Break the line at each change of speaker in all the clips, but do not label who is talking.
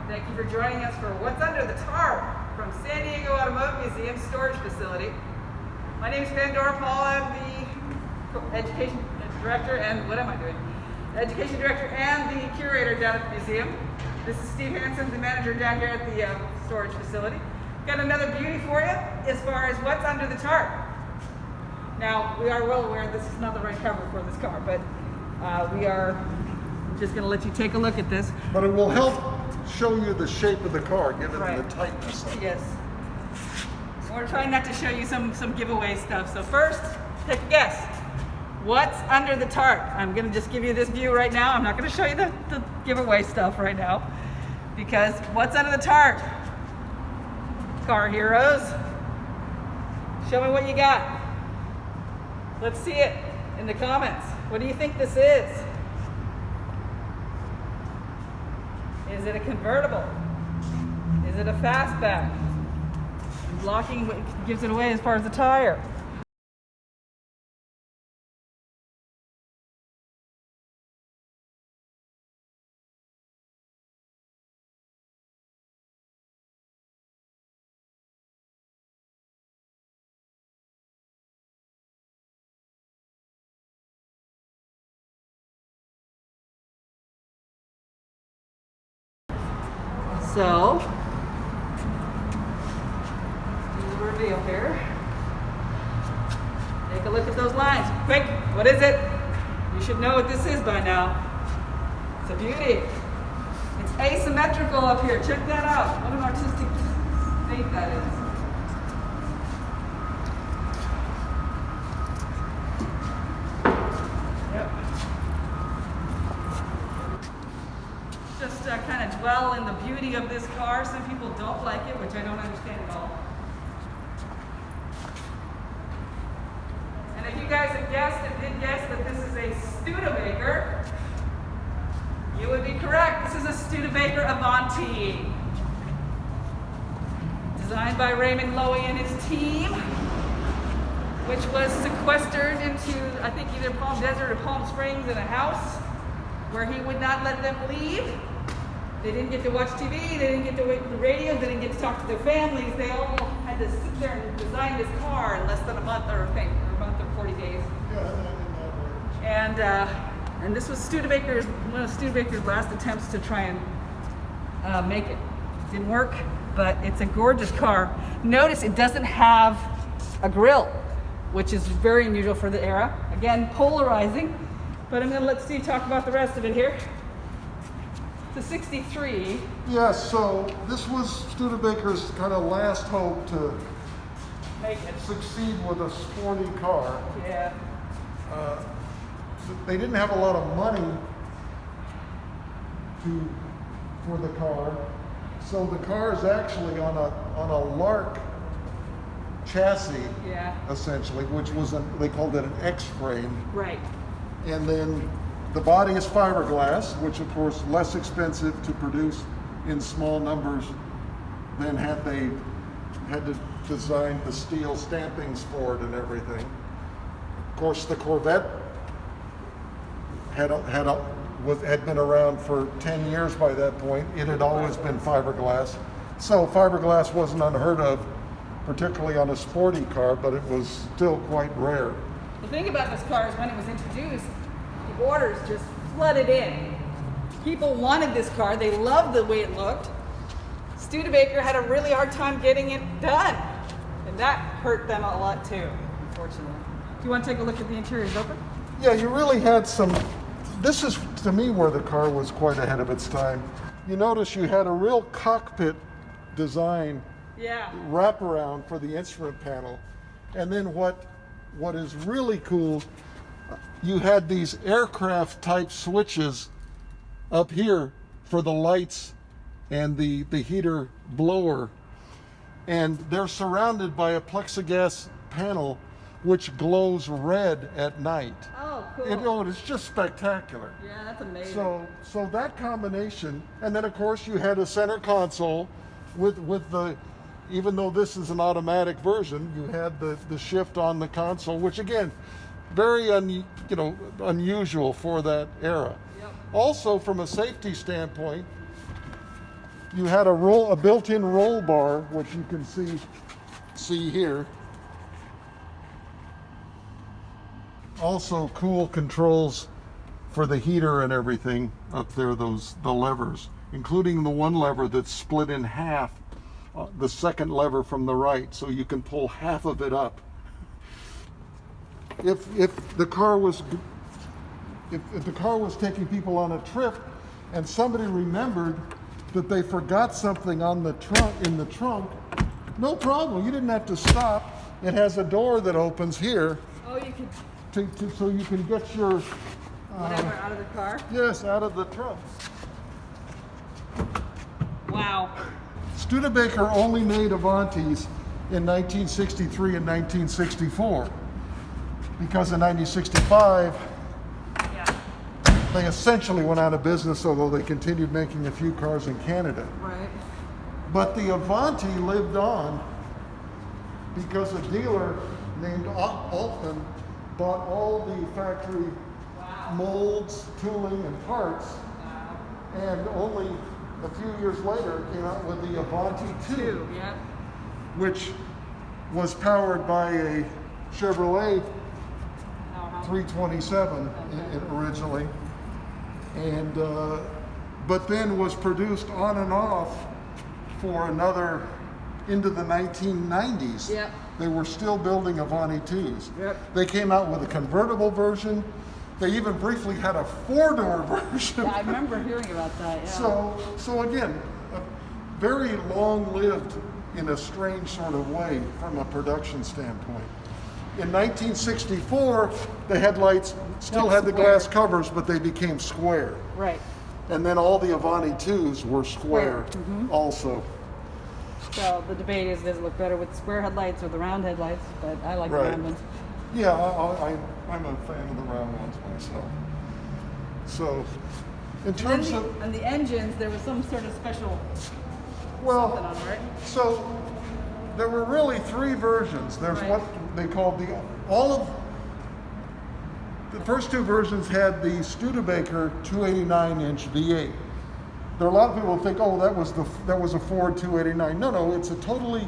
Thank you for joining us for What's Under the Tarp from San Diego Automotive Museum Storage Facility. My name is Pandora. I'm the Education Director and, Education Director and the Curator down at the museum. This is Steve Hansen, the manager down here at the storage facility. Got another beauty for you as far as what's under the tarp. Now, we are well aware this is not the right cover for this car, but we are just going to let you take a look at this.
But it will help show you the shape of the car, given the tightness of it.
Yes. We're trying not to show you some giveaway stuff. So first, take a guess. What's under the tarp? I'm going to just give you this view right now. I'm not going to show you the giveaway stuff right now, because what's under the tarp? Car heroes. Show me what you got. Let's see it in the comments. What do you think this is? Is it a convertible? Is it a fastback? Blocking gives it away as far as the tire. So, let's do the reveal here. Take a look at those lines. Quick, what is it? You should know what this is by now. It's a beauty. It's asymmetrical up here. Check that out. What an artistic state that is. Just kind of dwell in the beauty of this car. Some people don't like it, which I don't understand at all. And if you guys have guessed and did guess that this is a Studebaker, you would be correct. This is a Studebaker Avanti. Designed by Raymond Loewy and his team, which was sequestered into, I think, either Palm Desert or Palm Springs in a house where he would not let them leave. They didn't get to watch TV, they didn't get to wait for the radio, they didn't get to talk to their families. They all had to sit there and design this car in less than a month or 40 days. And this was Studebaker's, one of Studebaker's last attempts to try and make it. Didn't work, but it's a gorgeous car. Notice it doesn't have a grille, which is very unusual for the era. Again, polarizing. But I'm going to let Steve talk about the rest of it here. It's a 63.
Yes, so this was Studebaker's kind of last hope to
make it
succeed with a sporty car.
Yeah.
They didn't have a lot of money for the car, so the car is actually on a Lark chassis, essentially, which was they called it an X-frame.
Right.
And then the body is fiberglass, which of course less expensive to produce in small numbers than had they had to design the steel stampings for it and everything. Of course, the Corvette had been around for 10 years by that point. It had always been fiberglass. So fiberglass wasn't unheard of, particularly on a sporty car, but it was still quite rare.
The thing about this car is when it was introduced, the orders just flooded in. People wanted this car. They loved the way it looked. Studebaker had a really hard time getting it done. And that hurt them a lot too, unfortunately. Do you want to take a look at the interior? Is open?
Yeah, you really had some, this is to me where the car was quite ahead of its time. You notice you had a real cockpit design wraparound for the instrument panel. And then what is really cool, you had these aircraft type switches up here for the lights and the heater blower, and they're surrounded by a plexiglass panel which glows red at night.
Oh, cool.
It's just spectacular.
Yeah, that's amazing.
So that combination, and then of course you had a center console with the, even though this is an automatic version, you had the shift on the console, which again, very unusual for that era.
Yep.
Also, from a safety standpoint, You had a built-in roll bar, which you can see here. Also cool controls for the heater and everything up there, the levers, including the one lever that's split in half, the second lever from the right, so you can pull half of it up. If the car was taking people on a trip and somebody remembered that they forgot something in the trunk, no problem. You didn't have to stop. It has a door that opens here.
Oh, you can.
So you can get your
whatever out of the car?
Yes, out of the trunk.
Wow.
Studebaker only made Avantis in 1963 and 1964 because in 1965 they essentially went out of business, although they continued making a few cars in Canada.
Right.
But the Avanti lived on because a dealer named Altman bought all the factory molds, tooling, and parts, and only a few years later came out with the Avanti 2, which was powered by a Chevrolet 327 originally, and but then was produced on and off for another into the 1990s.
Yep.
They were still building Avanti 2s.
Yep.
They came out with a convertible version. They even briefly had a four-door version.
Yeah, I remember hearing about that. Yeah.
So again, very long-lived in a strange sort of way from a production standpoint. In 1964, the headlights still had the glass covers, but they became square.
Right.
And then all the Avanti 2s were square also.
So the debate is, does it look better with square headlights or the round headlights? But I like the round ones.
Yeah, I'm a fan of the round ones myself. So, in terms of...
And the engines, there was some sort of special something on them, right?
So, there were really three versions. There's what they called the first two versions had the Studebaker 289-inch V8. There are a lot of people who think, oh, that was a Ford 289. No, it's a totally,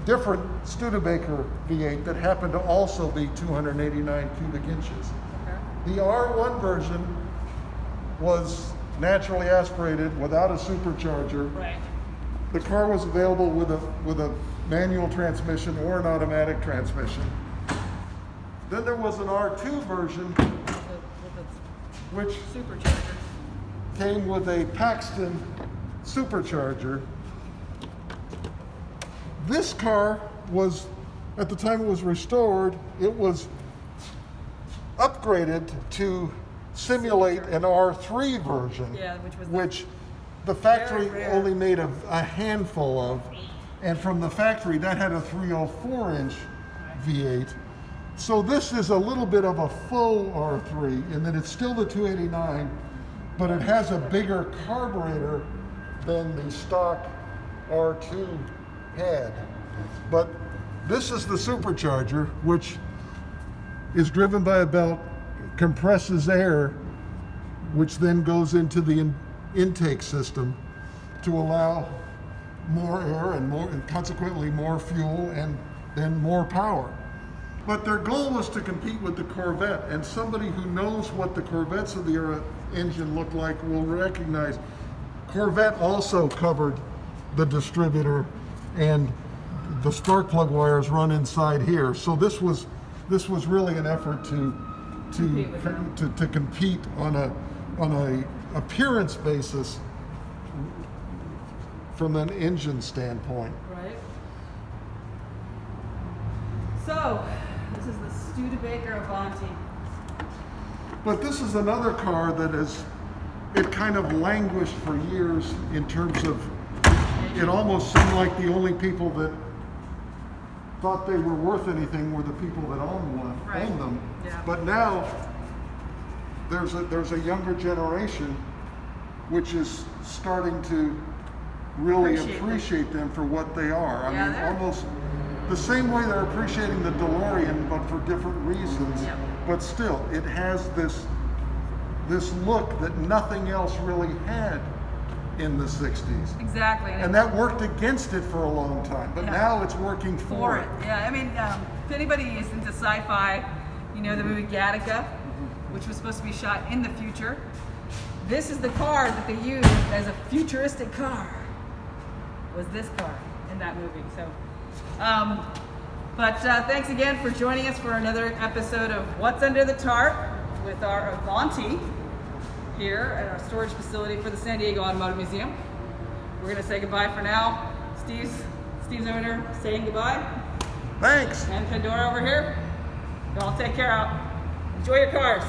different Studebaker V8 that happened to also be 289 cubic inches. Okay. The R1 version was naturally aspirated without a supercharger.
Right.
The car was available with a manual transmission or an automatic transmission. Then there was an R2 version, which
supercharger
came with a Paxton supercharger. This car was, at the time it was restored, it was upgraded to simulate an R3 version, which the factory only made a handful of, and from the factory that had a 304-inch V8. So this is a little bit of a faux R3 in that it's still the 289, but it has a bigger carburetor than the stock R2 had. But this is the supercharger, which is driven by a belt, compresses air, which then goes into the intake system to allow more air and consequently more fuel and then more power. But their goal was to compete with the Corvette, and somebody who knows what the Corvettes of the era engine looked like will recognize Corvette also covered the distributor, and the spark plug wires run inside here. So this was really an effort to compete on a appearance basis from an engine standpoint.
Right. So this is the Studebaker Avanti.
But this is another car that it kind of languished for years in terms of, it almost seemed like the only people that thought they were worth anything were the people that owned them. Yeah. But now there's a younger generation which is starting to really appreciate them for what they are. I mean, almost the same way they're appreciating the DeLorean, but for different reasons. Yeah. But still, it has this look that nothing else really had in the 60s.
Exactly.
And that worked against it for a long time, but now it's working for it.
Yeah, I mean, if anybody is into sci-fi, you know the movie Gattaca, which was supposed to be shot in the future. This is the car that they used as a futuristic car, was this car in that movie. So, thanks again for joining us for another episode of What's Under the Tarp with our Avanti here at our storage facility for the San Diego Automotive Museum. We're going to say goodbye for now. Steve's over there saying goodbye.
Thanks.
And Pandora over here. Y'all take care out. Enjoy your cars.